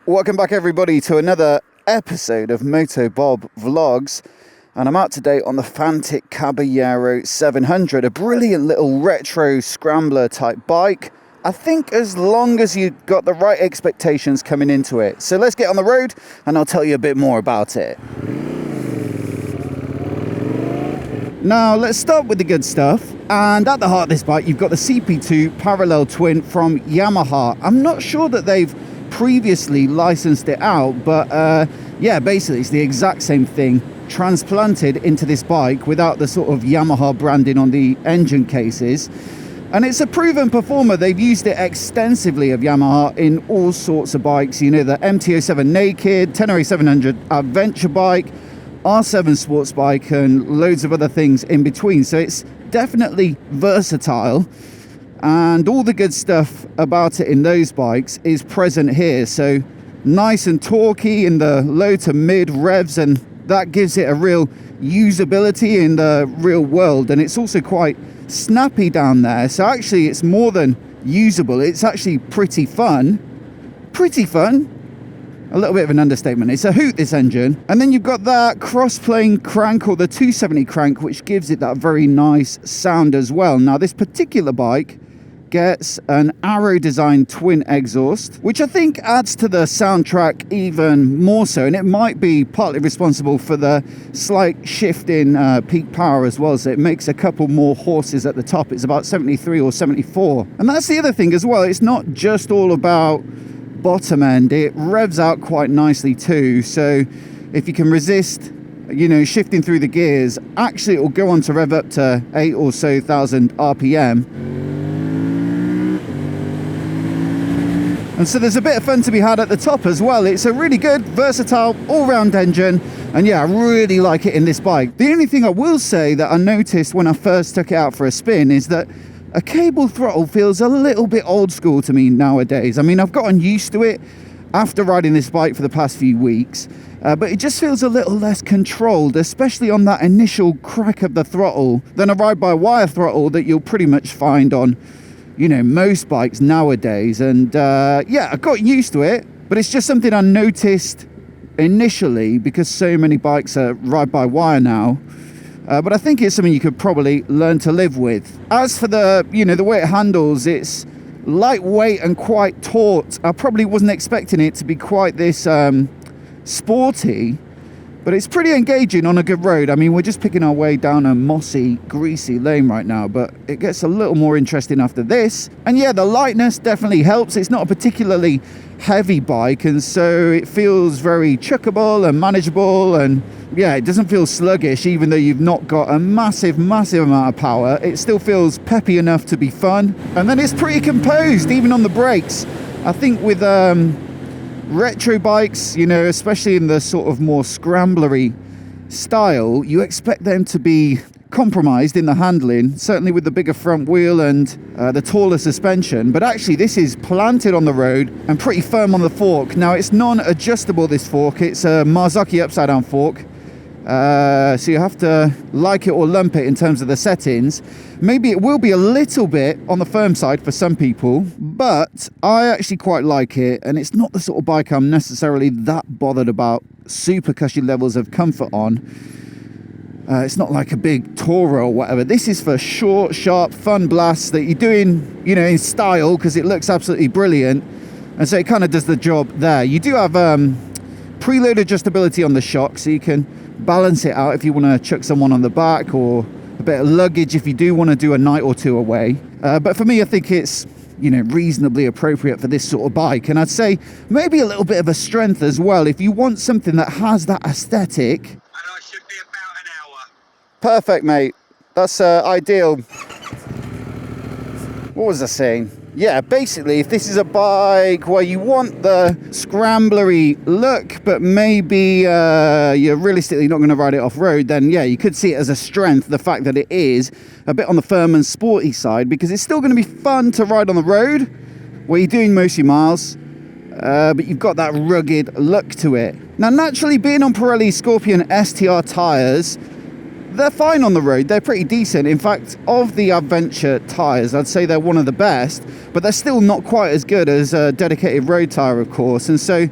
Welcome back everybody to another episode of Moto Bob Vlogs, and I'm out today on the Fantic Caballero 700, a brilliant little retro scrambler type bike. I think as long as you've got the right expectations coming into it. So let's get on the road and I'll tell you a bit more about it. Now let's start with the good stuff, and at the heart of this bike you've got the CP2 parallel twin from Yamaha. I'm not sure that they've previously licensed it out, but yeah, basically it's the exact same thing transplanted into this bike without the sort of Yamaha branding on the engine cases, and it's a proven performer. They've used it extensively of Yamaha in all sorts of bikes, you know, the MT-07 Naked, Tenere 700 adventure bike, R7 sports bike, and loads of other things in between. So it's definitely versatile, and all the good stuff about it in those bikes is present here. So nice and torquey in the low to mid revs, and that gives it a real usability in the real world. And it's also quite snappy down there, so actually it's more than usable, it's actually pretty fun. A little bit of an understatement. It's a hoot, this engine. And then you've got that cross-plane crank, or the 270 crank, which gives it that very nice sound as well. Now this particular bike gets an Arrow design twin exhaust, which I think adds to the soundtrack even more so, and it might be partly responsible for the slight shift in peak power as well. So it makes a couple more horses at the top. It's about 73 or 74. And that's the other thing as well, it's not just all about bottom end, it revs out quite nicely too. So if you can resist, you know, shifting through the gears, actually it will go on to rev up to 8 or so thousand RPM. And so there's a bit of fun to be had at the top as well. It's a really good, versatile, all-round engine, and yeah, I really like it in this bike. The only thing I will say that I noticed when I first took it out for a spin is that a cable throttle feels a little bit old school to me nowadays. I mean, I've gotten used to it after riding this bike for the past few weeks, but it just feels a little less controlled, especially on that initial crack of the throttle, than a ride-by-wire throttle that you'll pretty much find on, you know, most bikes nowadays. And yeah, I got used to it, but it's just something I noticed initially because so many bikes are ride-by-wire now. But I think it's something you could probably learn to live with. As for the, you know, the way it handles, it's lightweight and quite taut. I probably wasn't expecting it to be quite this sporty, but it's pretty engaging on a good road. I mean, we're just picking our way down a mossy, greasy lane right now, but it gets a little more interesting after this. And yeah, the lightness definitely helps. It's not a particularly heavy bike, and so it feels very chuckable and manageable, and yeah, it doesn't feel sluggish even though you've not got a massive amount of power. It still feels peppy enough to be fun, and then it's pretty composed even on the brakes. I think with retro bikes, you know, especially in the sort of more scramblery style, you expect them to be compromised in the handling, certainly with the bigger front wheel and the taller suspension, but actually this is planted on the road and pretty firm on the fork. Now it's non-adjustable, this fork, it's a Marzocchi upside down fork, so you have to like it or lump it in terms of the settings. Maybe it will be a little bit on the firm side for some people, but I actually quite like it, and it's not the sort of bike I'm necessarily that bothered about super cushy levels of comfort on. It's not like a big tourer or whatever. This is for short, sharp, fun blasts that you're doing, you know, in style, because it looks absolutely brilliant, and so it kind of does the job there. You do have preload adjustability on the shock, so you can balance it out if you want to chuck someone on the back, or a bit of luggage if you do want to do a night or two away. But for me, I think it's, you know, reasonably appropriate for this sort of bike. And I'd say maybe a little bit of a strength as well if you want something that has that aesthetic. And I should be about an hour. Perfect, mate. That's ideal. What was I saying? Yeah, basically, if this is a bike where you want the scramblery look, but maybe you're realistically not going to ride it off-road, then yeah, you could see it as a strength, the fact that it is a bit on the firm and sporty side, because it's still going to be fun to ride on the road where you're doing most of your miles, but you've got that rugged look to it. Now, naturally, being on Pirelli Scorpion STR tyres, They're fine on the road, they're pretty decent. In fact, of the adventure tyres, I'd say they're one of the best, but they're still not quite as good as a dedicated road tyre, of course. And so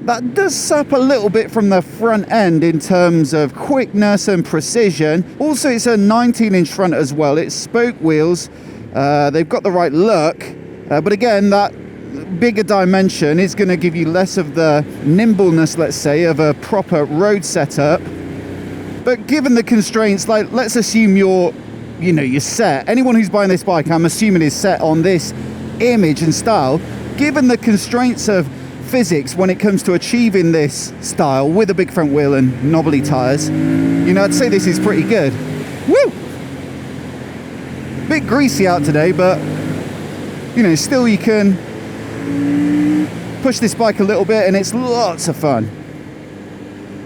that does sap a little bit from the front end in terms of quickness and precision. Also, it's a 19-inch front as well. It's spoke wheels. They've got the right look, but again, that bigger dimension is going to give you less of the nimbleness, let's say, of a proper road setup. But given the constraints, like, let's assume you're set. Anyone who's buying this bike, I'm assuming, is set on this image and style. Given the constraints of physics when it comes to achieving this style with a big front wheel and knobbly tires, I'd say this is pretty good. Woo! Bit greasy out today, but still you can push this bike a little bit and it's lots of fun.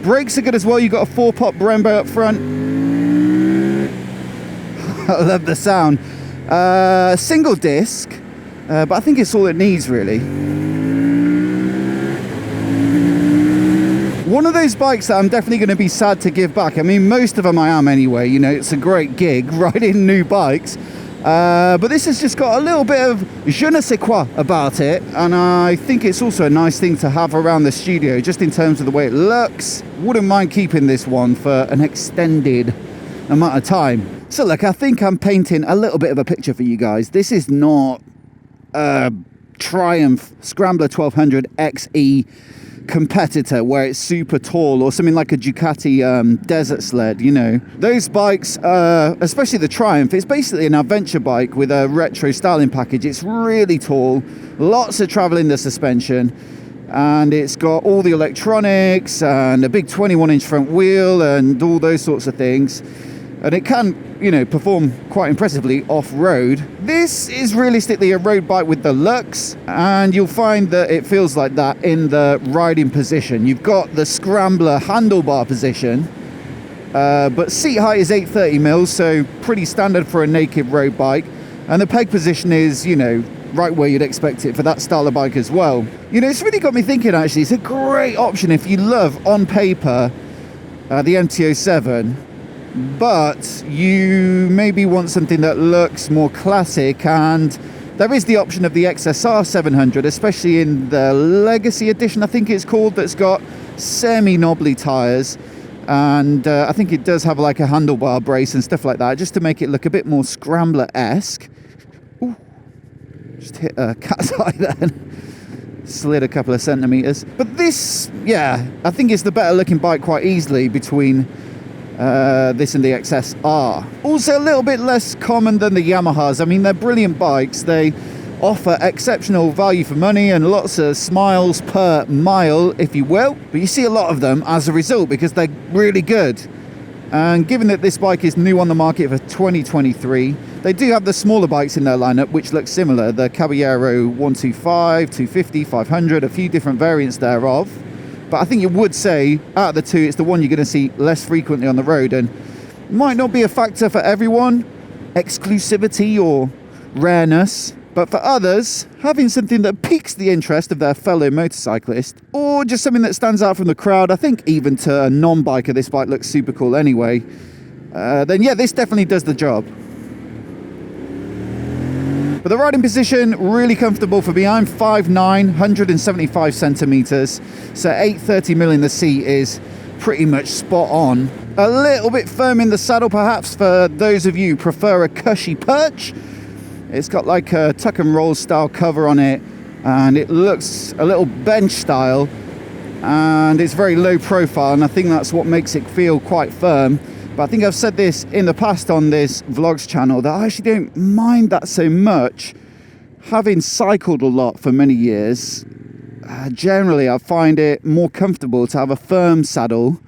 Brakes are good as well. You've got a 4-pot Brembo up front. I love the sound. Single disc, but I think it's all it needs, really. One of those bikes that I'm definitely going to be sad to give back. I mean, most of them I am anyway. It's a great gig riding new bikes. But this has just got a little bit of je ne sais quoi about it. And I think it's also a nice thing to have around the studio, just in terms of the way it looks. Wouldn't mind keeping this one for an extended amount of time. So look, I think I'm painting a little bit of a picture for you guys. This is not a Triumph Scrambler 1200 XE competitor where it's super tall, or something like a Ducati desert sled. Those bikes, especially the Triumph, it's basically an adventure bike with a retro styling package. It's really tall, lots of travel in the suspension, and it's got all the electronics and a big 21-inch front wheel and all those sorts of things, and it can perform quite impressively off-road. This is realistically a road bike with the looks, and you'll find that it feels like that in the riding position. You've got the Scrambler handlebar position, but seat height is 830mm, so pretty standard for a naked road bike, and the peg position is, right where you'd expect it for that style of bike as well. It's really got me thinking, actually. It's a great option if you love, on paper, the MT-07, but you maybe want something that looks more classic, and there is the option of the XSR 700, especially in the Legacy Edition, I think it's called, that's got semi-knobbly tyres, and I think it does have like a handlebar brace and stuff like that, just to make it look a bit more Scrambler-esque. Ooh, just hit a cat's eye then. Slid a couple of centimetres. But this, I think it's the better looking bike quite easily between this and the XSR. Also a little bit less common than the Yamahas. I mean, they're brilliant bikes. They offer exceptional value for money and lots of smiles per mile, if you will. But you see a lot of them as a result because they're really good. And given that this bike is new on the market for 2023, they do have the smaller bikes in their lineup which look similar. The Caballero 125, 250, 500, a few different variants thereof. But I think you would say, out of the two, it's the one you're going to see less frequently on the road, and might not be a factor for everyone, exclusivity or rareness, but for others, having something that piques the interest of their fellow motorcyclist, or just something that stands out from the crowd. I think even to a non-biker, this bike looks super cool anyway. Then this definitely does the job. But the riding position, really comfortable for me. I'm 5'9", 175 centimetres, so 830mm in the seat is pretty much spot on. A little bit firm in the saddle, perhaps, for those of you who prefer a cushy perch. It's got like a tuck and roll style cover on it, and it looks a little bench style, and it's very low profile, and I think that's what makes it feel quite firm. But I think I've said this in the past on this vlogs channel, that I actually don't mind that so much. Having cycled a lot for many years, generally I find it more comfortable to have a firm saddle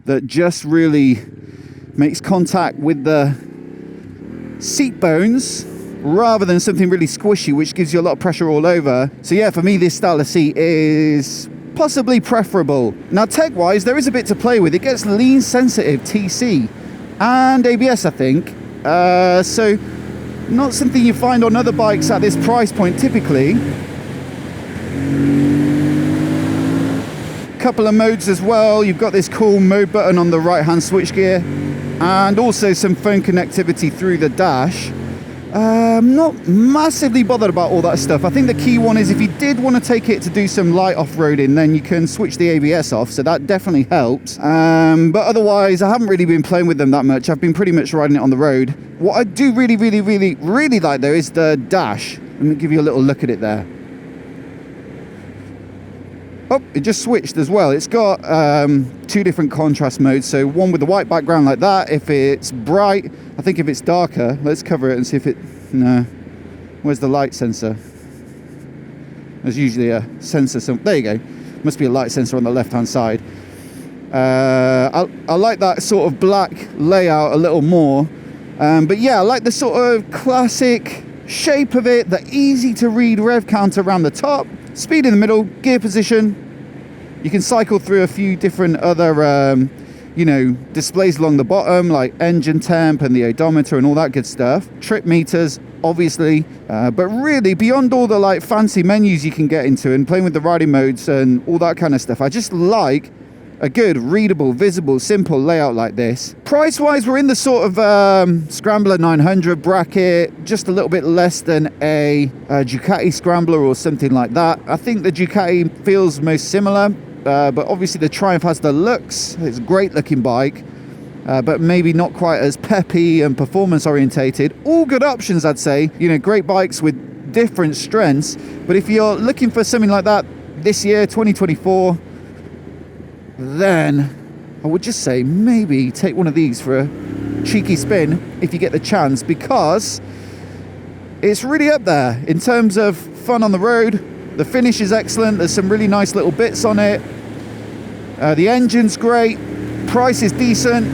that just really makes contact with the seat bones, rather than something really squishy which gives you a lot of pressure all over. So for me, this style of seat is possibly preferable. Now, tech-wise, there is a bit to play with. It gets lean sensitive TC and ABS, I think. So not something you find on other bikes at this price point typically. Couple of modes as well. You've got this cool mode button on the right-hand switchgear, and also some phone connectivity through the dash. I'm not massively bothered about all that stuff. I think the key one is if you did want to take it to do some light off-roading, then you can switch the ABS off, so that definitely helps. But otherwise, I haven't really been playing with them that much. I've been pretty much riding it on the road. What I do really like, though, is the dash. Let me give you a little look at it there. Oh, it just switched as well. It's got 2 different contrast modes. So one with the white background like that. If it's bright, I think if it's darker, let's cover it and see if it... No. Where's the light sensor? There's usually a sensor. There you go. Must be a light sensor on the left-hand side. I like that sort of black layout a little more. But yeah, I like the sort of classic shape of it, the easy-to-read rev counter around the top. Speed in the middle, gear position. You can cycle through a few different other, you know, displays along the bottom, like engine temp and the odometer and all that good stuff. Trip meters, obviously. But really, beyond all the like fancy menus you can get into and playing with the riding modes and all that kind of stuff, I just like a good, readable, visible, simple layout like this. Price-wise, we're in the sort of Scrambler 900 bracket, just a little bit less than a Ducati Scrambler or something like that. I think the Ducati feels most similar, but obviously the Triumph has the looks. It's a great-looking bike, but maybe not quite as peppy and performance-orientated. All good options, I'd say. You know, great bikes with different strengths. But if you're looking for something like that this year, 2024, then I would just say maybe take one of these for a cheeky spin if you get the chance, because it's really up there in terms of fun on the road. The finish is excellent. There's some really nice little bits on it. The engine's great. Price is decent.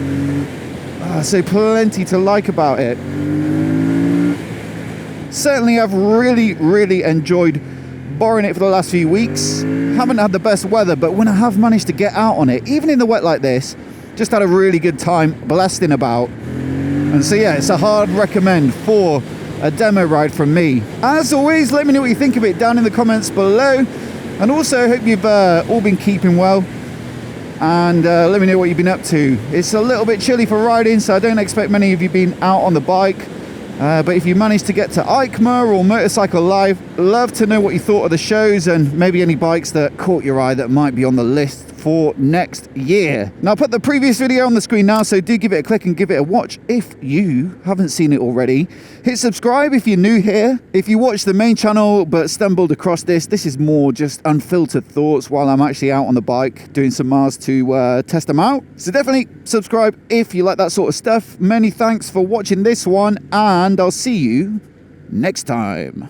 So plenty to like about it. Certainly I've really enjoyed borrowing it for the last few weeks. Haven't had the best weather, but when I have managed to get out on it, even in the wet like this, just had a really good time blasting about. And so yeah, it's a hard recommend for a demo ride from me. As always, let me know what you think of it down in the comments below, and also hope you've all been keeping well, and let me know what you've been up to. It's a little bit chilly for riding, so I don't expect many of you being out on the bike. But if you managed to get to EICMA or Motorcycle Live, love to know what you thought of the shows and maybe any bikes that caught your eye that might be on the list for next year. Now, I'll put the previous video on the screen now, so do give it a click and give it a watch if you haven't seen it already. Hit subscribe if you're new here. If you watch the main channel but stumbled across this is more just unfiltered thoughts while I'm actually out on the bike doing some miles to test them out. So definitely subscribe if you like that sort of stuff. Many thanks for watching this one, and I'll see you next time.